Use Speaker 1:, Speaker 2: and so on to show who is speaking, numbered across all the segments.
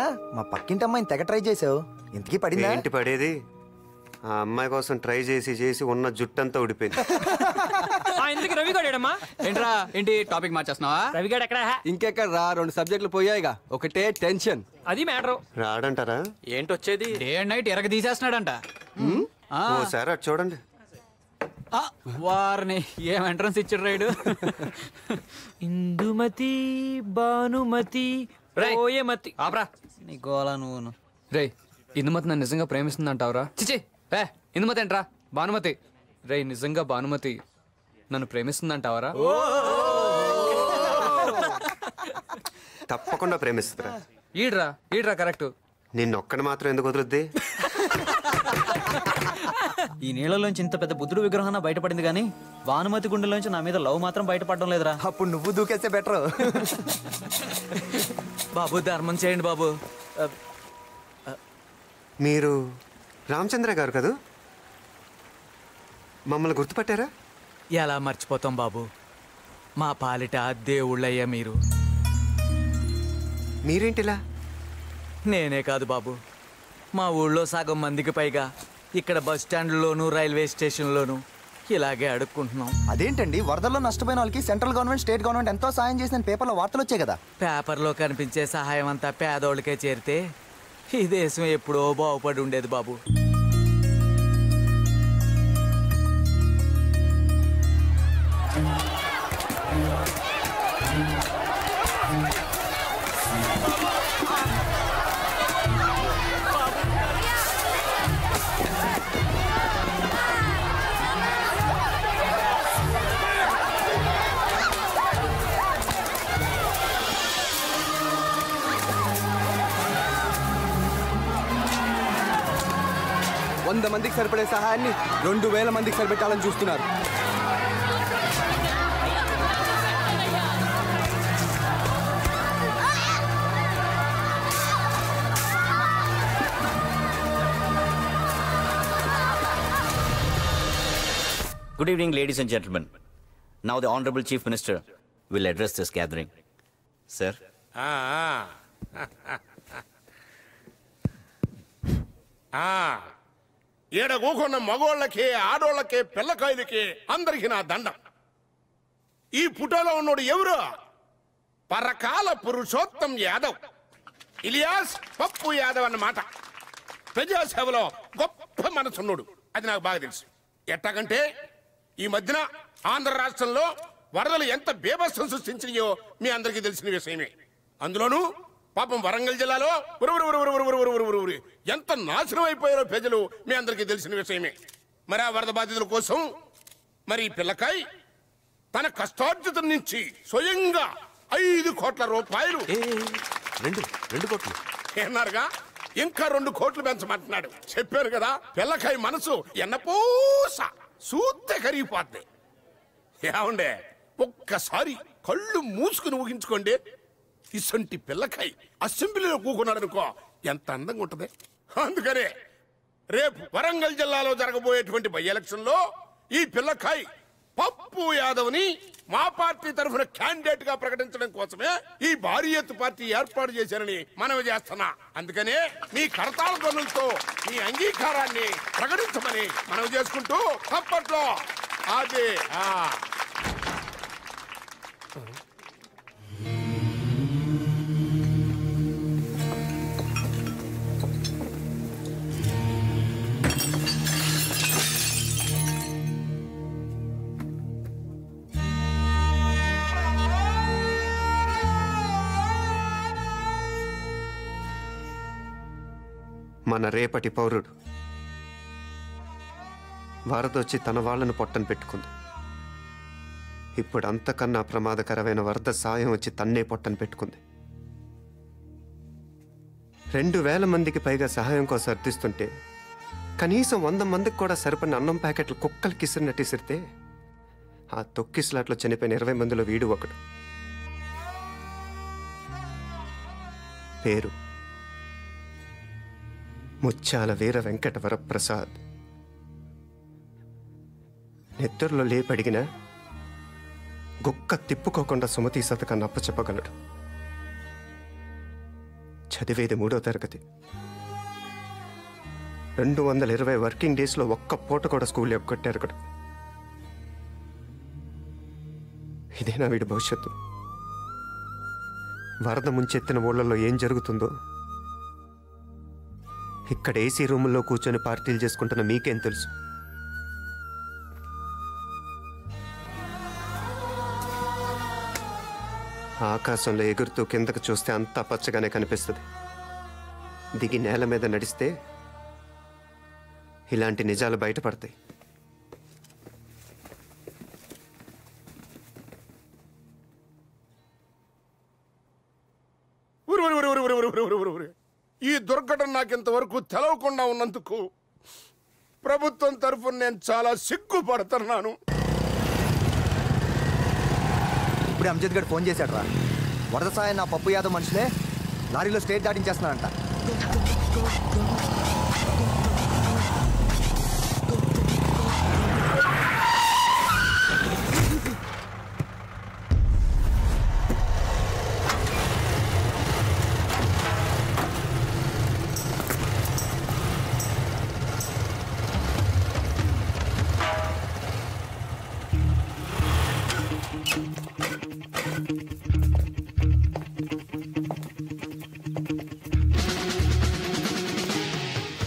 Speaker 1: మా పక్కింటి అమ్మాయిని తెగ ట్రై చేసావు, ఇంతకీ పడిందా?
Speaker 2: ఏంటి పడేది? ఆ అమ్మాయి కోసం ట్రై చేసి ఉన్న జుట్టంతా ఊడిపోయింది.
Speaker 3: ఎందుకు రవిగాడమ్మా?
Speaker 4: ఏంట్రా ఏంటి టాపిక్ మార్చేస్తున్నావా?
Speaker 3: రవిగాడు ఎక్కడ?
Speaker 5: ఇంకెక్కడ రా, 2 సబ్జెక్టులు పోయాయిగా, ఒకటే టెన్షన్.
Speaker 3: అది మ్యాటర్.
Speaker 2: రాడంటారా?
Speaker 4: ఏంటొచ్చేది? డే అండ్ నైట్ ఎరగ తీసేస్తున్నాడంట.
Speaker 2: ఓసారి అటు చూడండి.
Speaker 4: వారిని ఏం ఎంట్రన్స్ ఇచ్చాడు రైడు.
Speaker 3: ఇందుమతి భానుమతి ఓయమతి.
Speaker 4: ఆపరా నీ గోళ నువ్వును. రే ఇందుమతి నన్ను నిజంగా ప్రేమిస్తుందంటావురా? చిచి ఇందుమతి ఏంట్రా, భానుమతి. రే నిజంగా భానుమతి నన్ను ప్రేమిస్తుందంటావరా?
Speaker 2: తప్పకుండా ప్రేమిస్తుందిరా.
Speaker 4: ఈడ్రా కరెక్ట్.
Speaker 2: నిన్నొక్కడి మాత్రం ఎందుకు వదులుద్ది?
Speaker 6: ఈ నీళ్ళలోంచి ఇంత పెద్ద బుద్ధుడు విగ్రహం బయటపడింది కానీ భానుమతి గుండెలోంచి నా మీద లవ్ మాత్రం బయటపడడం లేదురా.
Speaker 1: అప్పుడు నువ్వు దూకేస్తే బెటర్.
Speaker 6: బాబు ధర్మం చేయండి బాబు.
Speaker 2: మీరు రామచంద్ర గారు కదా? మమ్మల్ని గుర్తుపట్టారా?
Speaker 6: ఎలా మర్చిపోతాం బాబు, మా పాలిట దేవుళ్ళయ్యా మీరు.
Speaker 2: మీరేంటిలా?
Speaker 6: నేనే కాదు బాబు, మా ఊళ్ళో సగం మందికి పైగా ఇక్కడ బస్ స్టాండ్లోను రైల్వే స్టేషన్లోను ఇలాగే అడుక్కుంటున్నాం.
Speaker 1: అదేంటండి, వరదల్లో నష్టపోయిన వాళ్ళకి సెంట్రల్ గవర్నమెంట్ స్టేట్ గవర్నమెంట్ ఎంతో సాయం చేసిన పేపర్లో వార్తలు వచ్చాయి కదా.
Speaker 6: పేపర్లో కనిపించే సహాయం అంతా పేదోళ్ళకే చేరితే ఈ దేశం ఎప్పుడో బాగుపడి ఉండేది బాబు.
Speaker 5: వంద మందికి సరిపడే సహాయాన్ని 2000 మందికి సరిపెట్టాలని చూస్తున్నారు.
Speaker 7: Good evening, ladies and gentlemen. Now the Honorable Chief Minister will address this gathering. Sir.
Speaker 8: ఈడ కూకున్న మగోళ్ళకి ఆడోళ్ళకి పిల్లకాయలకి అందరికి నా దండం. ఈ ఫోటోలో ఉన్నోడు ఎవరు? పరకాల పురుషోత్తం యాదవ్, ఇలియాస్ పప్పు యాదవ్ అన్నమాట. ప్రజాసేవలో గొప్ప మనసున్నాడు, అది నాకు బాగా తెలుసు. ఎట్టాగంటే ఈ మధ్యన ఆంధ్ర రాష్ట్రంలో వరదలు ఎంత బీభత్సం సృష్టించినాయో మీ అందరికీ తెలిసిన విషయమే. అందులోనూ పాపం వరంగల్ జిల్లాలో ఎంత నాశనం అయిపోయారో ప్రజలు మీ అందరికీ తెలిసిన విషయమే. మరి ఆ వరద బాధితుల కోసం మరి పిల్లకాయ్ తన కష్టార్జితం నుంచి స్వయంగా 5 కోట్ల రూపాయలు,
Speaker 2: 2 కోట్లు
Speaker 8: ఏమన్నారుగా, ఇంకా 2 కోట్లు పెంచమంటున్నాడు. చెప్పారు కదా, పిల్లకాయ మనసు ఎన్నపూస సూత్తే కరిగిపోద్ది. ఏమండే, ఒక్కసారి కళ్ళు మూసుకుని ఊహించుకోండి, ఇసంటి పిల్లకాయ అసెంబ్లీలో కూకున్నాడు అనుకో, ఎంత అందంగా ఉంటది. అందుకనే రేపు వరంగల్ జిల్లాలో జరగబోయేటువంటి బై ఎలక్షన్ లో ఈ పిల్లకాయ పప్పు యాదవ్ని మా పార్టీ తరఫున క్యాండిడేట్ గా ప్రకటించడం కోసమే ఈ భారీ ఎత్తు పార్టీ ఏర్పాటు చేశారని మనవి చేస్తున్నా. అందుకనే మీ కరతాళ ధ్వనులతో మీ అంగీకారాన్ని ప్రకటించమని మనవి చేసుకుంటూ తప్పట్లో అదే
Speaker 2: మన రేపటి పౌరుడు వరదొచ్చి తన వాళ్ళను పొట్టను పెట్టుకుంది. ఇప్పుడు అంతకన్నా ప్రమాదకరమైన వరద సాయం వచ్చి తన్నే పొట్టను పెట్టుకుంది. 2000 మందికి పైగా సహాయం కోసం అర్థిస్తుంటే కనీసం 100 మందికి కూడా సరిపడిన అన్నం ప్యాకెట్లు కుక్కలకి ఇసిరినట్టు ఇసిరితే ఆ తొక్కిస్లాట్లో చనిపోయిన 20 మందిలో వీడు ఒకడు. పేరు ముత్యాల వీర వెంకట వరప్రసాద్. నిద్రలో లేపడిగిన గుక్క తిప్పుకోకుండా సుమతి శతకాన్ని అప్పచెప్పగలడు. చదివేది 3వ తరగతి. 220 వర్కింగ్ డేస్లో ఒక్క పూట కూడా స్కూల్ ఎగ్గొట్టారు అక్కడ. ఇదేనా వీడి భవిష్యత్తు? వరద ముంచెత్తిన ఊళ్ళల్లో ఏం జరుగుతుందో ఇక్కడ ఏసీ రూముల్లో కూర్చొని పార్టీలు చేసుకుంటున్న మీకేం తెలుసు? ఆకాశంలో ఎగురుతూ కిందకు చూస్తే అంతా పచ్చగానే కనిపిస్తుంది. దిగి నేల మీద నడిస్తే ఇలాంటి నిజాలు బయటపడతాయి.
Speaker 8: ఈ దుర్ఘటన నాకింతవరకు తెలవకుండా ఉన్నందుకు ప్రభుత్వం తరఫున నేను చాలా సిగ్గుపడుతున్నాను.
Speaker 1: ఇప్పుడు అమ్జద్ గడ్ ఫోన్ చేశాడు రా. వరద సాయం నా పప్పు యాదవ్ మనుషులే లారీలో స్టేట్ దాటించేస్తున్నారంట.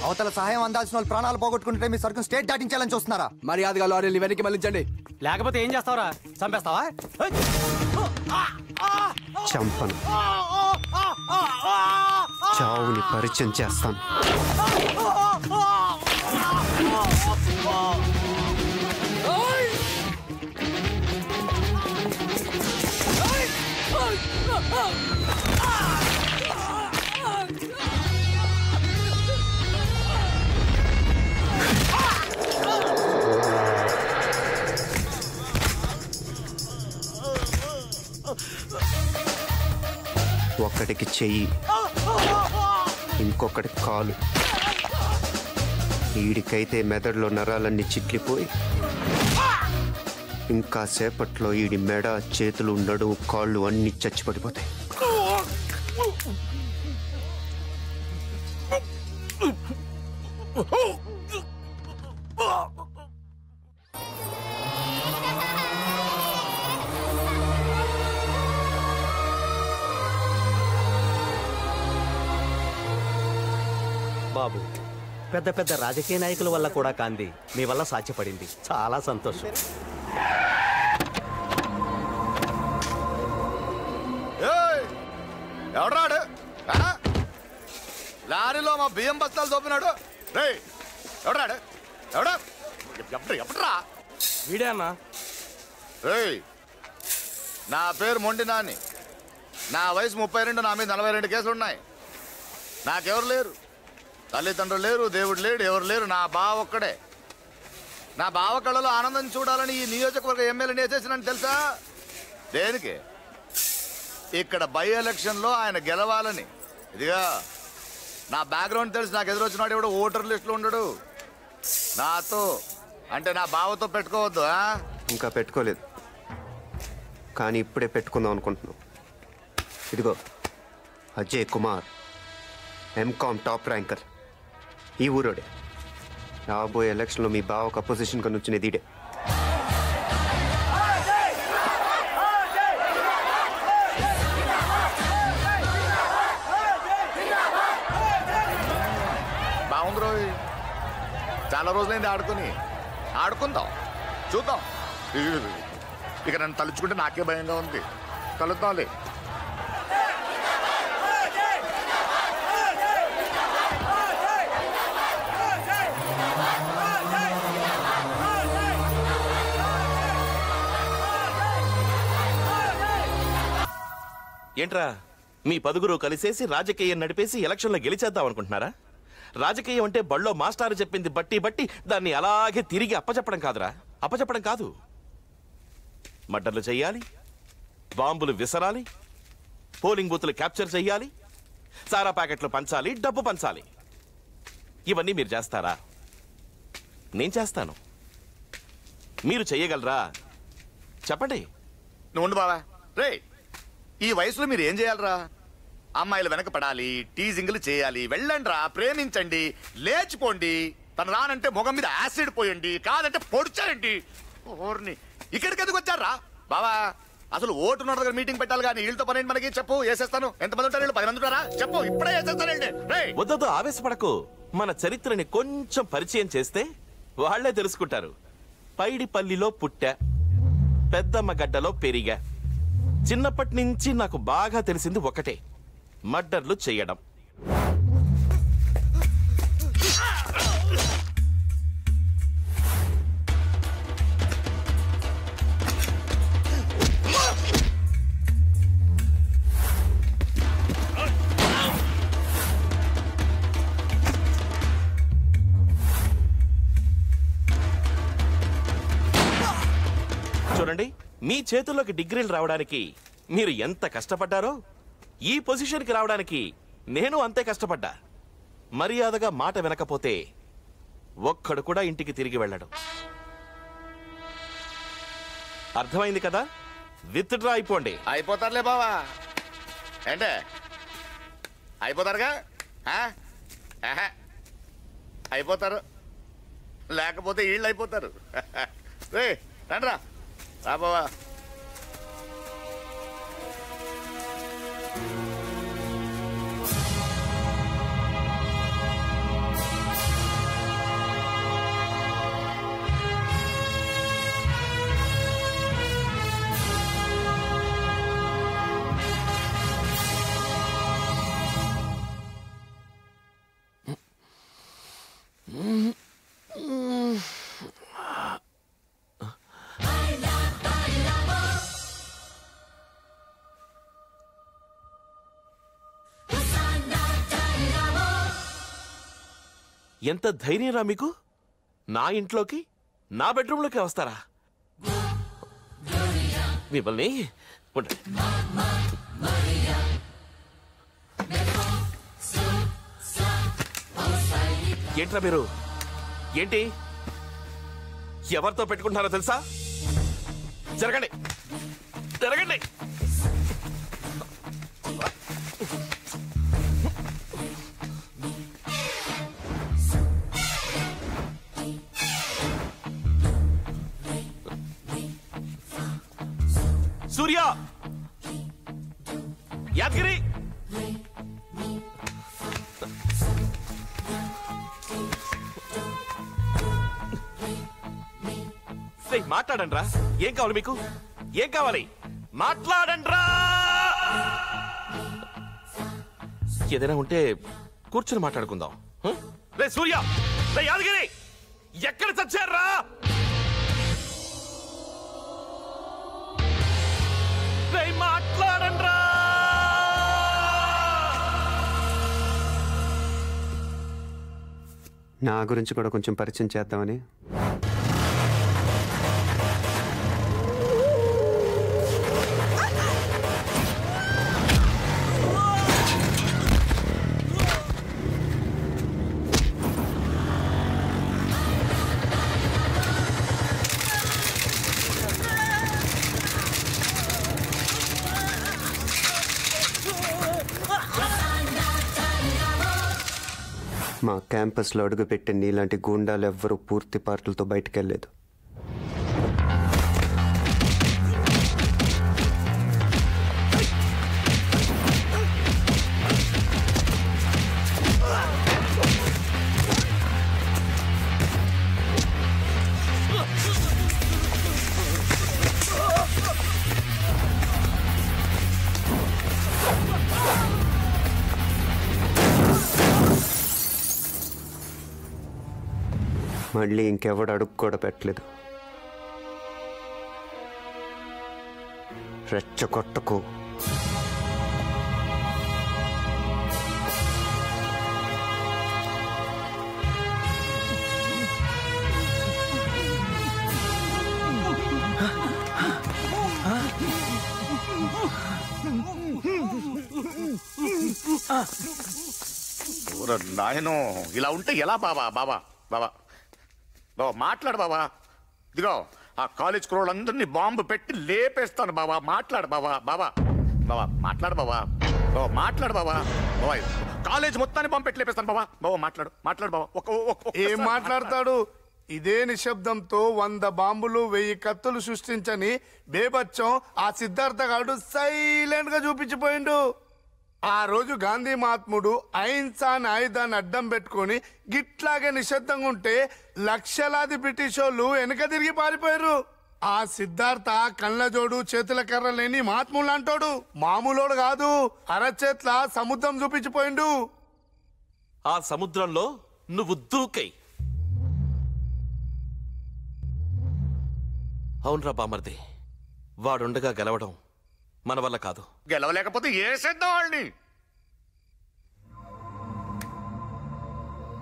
Speaker 1: అవతల సహాయం అందాల్సిన వాళ్ళు ప్రాణాలు పోగొట్టుకుంటే మీ సరుకును స్టేట్ దాటించాలని చూస్తున్నారా?
Speaker 5: మర్యాదగా లారీలు వెనక్కి మళ్ళించండి.
Speaker 6: లేకపోతే ఏం చేస్తావరా? చంపేస్తావా?
Speaker 2: చంపను, చావుని పరిచయం చేస్తాను. ఒకటికి చెయ్యి, ఇంకొకటి కాలు. ఈడికైతే మెదడులో నరాలన్నీ చిట్లిపోయి ఇంకా సేపట్లో ఈడి మెడ, చేతులు, నడుము, కాళ్ళు అన్నీ చచ్చిపడిపోతాయి.
Speaker 9: బాబు, పెద్ద పెద్ద రాజకీయ నాయకుల వల్ల కూడా కాంది మీ వల్ల సాధ్యపడింది. చాలా సంతోషం.
Speaker 10: ఎవడ్రాడు? లారీలో మా బియ్యం బస్తాలు తోపినాడు. రే ఎవడ్రాడు? ఎవడా? ఎప్పుడురా?
Speaker 9: వీడే అన్నా.
Speaker 10: రే, నా పేరు మొండి నాని. నా వయసు 32, నా మీద 42 కేసులు ఉన్నాయి. నాకెవరు లేరు, తల్లిదండ్రులు లేరు, దేవుడు లేడు, ఎవరు లేరు. నా బావ ఒక్కడే. నా బావ కళ్ళలో ఆనందం చూడాలని ఈ నియోజకవర్గ ఎమ్మెల్యేని వేసేసినని తెలుసా? దేనికి? ఇక్కడ బై ఎలక్షన్లో ఆయన గెలవాలని. ఇదిగా నా బ్యాక్గ్రౌండ్ తెలిసి నాకు ఎదురొచ్చినాడు ఎవడు ఓటర్ లిస్టులో ఉండడు. నాతో అంటే నా బావతో పెట్టుకోవద్దు.
Speaker 2: ఇంకా పెట్టుకోలేదు, కానీ ఇప్పుడే పెట్టుకుందాం అనుకుంటున్నాం. ఇదిగో Ajay Kumar, MCom top ranker, ఈ ఊరోడే. రాబోయే ఎలక్షన్లో మీ బావకు అపోజిషన్గా నుంచునే దీడే.
Speaker 10: బాగుంది రోజు, చాలా రోజులైంది ఆడుకుందాం, చూద్దాం. ఇక నన్ను తలుచుకుంటే నాకే భయంగా ఉంది. కలుద్దాంలే.
Speaker 11: ఏంట్రా, మీ 10గురు కలిసేసి రాజకీయం నడిపేసి ఎలక్షన్లో గెలిచేద్దాం అనుకుంటున్నారా? రాజకీయం అంటే బళ్ళో మాస్టారు చెప్పింది బట్టి దాన్ని అలాగే తిరిగి అప్పచెప్పడం కాదురా. అప్పచెప్పడం కాదు, మర్డర్లు చెయ్యాలి, బాంబులు విసరాలి, పోలింగ్ బూత్లు క్యాప్చర్ చెయ్యాలి, సారా ప్యాకెట్లు పంచాలి, డబ్బు పంచాలి. ఇవన్నీ మీరు చేస్తారా? నేను చేస్తాను. మీరు చెయ్యగలరా? చెప్పండి.
Speaker 10: నువ్వు బావా. రే, ఈ వయసులో మీరు ఏం చేయాలరా? అమ్మాయిలు వెనక పడాలి, టీజింగ్లు చేయాలి. వెళ్ళండి రా, ప్రేమించండి, లేచిపోండి. తను రానంటే మొగం మీద యాసిడ్ పోయండి, కాదంటే పొడిచాయండి. ఓర్ని ఇక్కడికి ఎందుకు వచ్చారా బావా? అసలు ఓటున్న దగ్గర మీటింగ్ పెట్టాలి కానీ వీళ్ళతో పని ఏంటి మనకి? చెప్పు, వేసేస్తాను. ఎంతమంది ఉంటారు? 10 మంది ఉంటారా? చెప్పు, ఇప్పుడే వేసేస్తానండి.
Speaker 11: వద్దు, ఆవేశపడకు. మన చరిత్రని కొంచెం పరిచయం చేస్తే వాళ్లే తెలుసుకుంటారు. పైడిపల్లిలో పుట్టా, పెద్దమ్మ గడ్డలో పెరిగా. చిన్నప్పటి నుంచి నాకు బాగా తెలిసింది ఒకటే, మర్డర్లు చెయ్యడం. చూడండి, మీ చేతుల్లోకి డిగ్రీలు రావడానికి మీరు ఎంత కష్టపడ్డారో, ఈ పొజిషన్కి రావడానికి నేను అంతే కష్టపడ్డా. మర్యాదగా మాట వినకపోతే ఒక్కడు కూడా ఇంటికి తిరిగి వెళ్ళడు. అర్థమైంది కదా? విత్డ్రా అయిపోండి.
Speaker 10: అయిపోతారులే బావా. ఏంటే అయిపోతారుగా? అయిపోతారు, లేకపోతే వీళ్ళు అయిపోతారు. రే రండి రా బావా.
Speaker 11: ఎంత ధైర్యంరా మీకు? నా ఇంట్లోకి, నా బెడ్రూమ్లోకి వస్తారా? మిమ్మల్ని ఏంట్రా మీరు? ఏంటి ఎవరితో పెట్టుకుంటున్నారో తెలుసా? జరగండి, జరగండి. సూర్య, యాదగిరి, మాట్లాడండ్రా. ఏం కావాలి మీకు? ఏం కావాలి? మాట్లాడండ్రా. ఏదైనా ఉంటే కూర్చొని మాట్లాడుకుందాం. రే సూర్య, రే యాదగిరి, ఎక్కడ చచ్చారా? రే మాట్లాడండ్రా.
Speaker 2: నా గురించి కూడా కొంచెం పరిచయం చేద్దామని. మా క్యాంపస్లో అడుగుపెట్టే నీలాంటి గూండాలు ఎవ్వరూ పూర్తి పార్టీలతో బయటకెళ్ళలేదు. మళ్ళీ ఇంకెవడు అడుగు కూడా పెట్టలేదు. రెచ్చగొట్టకు.
Speaker 10: నాయనో, ఇలా ఉంటే ఎలా బాబా? బాబా బాబా బాబా మాట్లాడు బాబా. ఇదిగో ఆ కాలేజ్ కుర్రోళ్ళందరినీ బాంబు పెట్టి లేపేస్తాను బాబా. మాట్లాడు బాబా. బాబా బాబా మాట్లాడు బాబా. మాట్లాడు బావా. బావా కాలేజ్ మొత్తాన్ని పంపెట్లేపేస్తాను బావా. బావా మాట్లాడు మాట్లాడు బావా.
Speaker 8: ఏం మాట్లాడతాడు? ఇదే నిశ్శబ్దంతో 100 బాంబులు 1000 కత్తులు సృష్టించని బేబచ్చం ఆ సిద్ధార్థ గాడు సైలెంట్ గా చూపించిపోయిండు. ఆ రోజు గాంధీ మహాత్ముడు అహింసా అనే ఆయుధాన్ని అడ్డం పెట్టుకొని గిట్లాగే నిశ్శబ్దంగా ఉంటే లక్షలాది బ్రిటిష్ వాళ్ళు వెనక తిరిగి పారిపోయారు. ఆ సిద్ధార్థ కళ్ళజోడు చేతుల కర్ర లేని మహాత్ములు అంటాడు. మామూలోడు కాదు, అరచేట్ల సముద్రం చూపించిపోయిండు.
Speaker 11: ఆ సముద్రంలో నువ్వు దూకై. అవునరా బామర్ది, వాడుండగా గెలవడం మన వల్ల కాదు.
Speaker 10: గెలవలేకపోతే ఏసేద్దాం వాళ్ళని.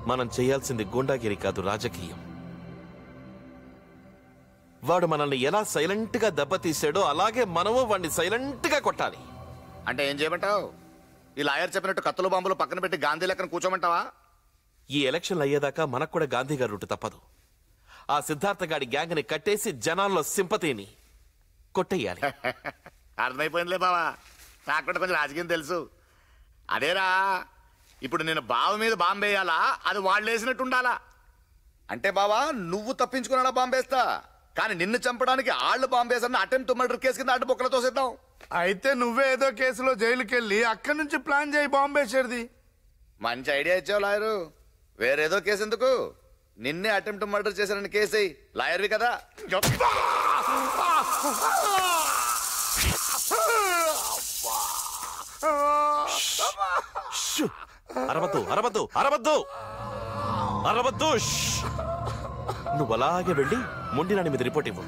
Speaker 11: మనం చేయాల్సింది గూండాగిరి కాదు, రాజకీయం. వాడు మనల్ని ఎలా సైలెంట్ గా దెబ్బతీసాడో అలాగే మనము వాడిని సైలెంట్ గా కొట్టాలి.
Speaker 10: అంటే ఏం చేయమంటావు? ఈ లాయర్ చెప్పినట్టు కత్తులు బాంబులు పక్కన పెట్టి గాంధీ లెక్కన కూర్చోమంటావా?
Speaker 11: ఈ ఎలక్షన్లు అయ్యేదాకా మనకు కూడా గాంధీ గారి రూటు తప్పదు. ఆ సిద్ధార్థ గాడి గ్యాంగ్ ని కట్టేసి జనాల్లో సింపతిని కొట్టేయాలి.
Speaker 10: అర్థమైపోయిందిలే బావా, నాకు కూడా కొంచెం రాజకీయం తెలుసు. అదేరా, ఇప్పుడు నేను బావ మీద బాంబేయాలా, అది వాళ్ళు వేసినట్టు ఉండాలా? అంటే బావా నువ్వు తప్పించుకున్నా బాంబేస్తా, కానీ నిన్ను చంపడానికి ఆళ్ళు బాంబేసన్న అటెంప్ట్ మర్డర్ కేసు కింద అడ్డు బొక్కలతో సిద్ధం.
Speaker 8: అయితే నువ్వే ఏదో కేసులో జైలుకి వెళ్ళి అక్కడి నుంచి ప్లాన్ చేయి బాంబేసేది.
Speaker 10: మంచి ఐడియా ఇచ్చావు లాయరు. వేరేదో కేసు ఎందుకు, నిన్నే అటెంప్ట్ మర్డర్ చేశారని కేసు లాయర్వి కదా.
Speaker 11: అరవద్దు అరవద్దు అరవద్దు అరవద్దు. నువ్వు అలాగే వెళ్ళి మొండినాని మీద రిపోర్ట్ ఇవ్వు.